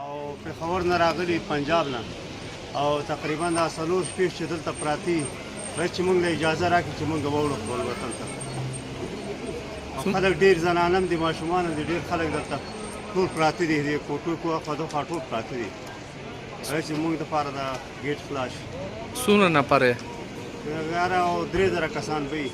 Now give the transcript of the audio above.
او پېښور نه راغلي پنجاب نه او تقریبا دا 4 شپې چې دلته پراته دي باید چې موږ له اجازه راکړي چې موږ واوړو خپل وطن ته او خلک ډېر زنانه هم دي ماشومان هم دي ډېر خلک دلته ټول پراته دي د کوټو خوا دخوا ټول پراته دي باید چې موږ دپاره دا ګیټ خلاص شي څومره نفر یې؟ 11 او 3000 کسان به وي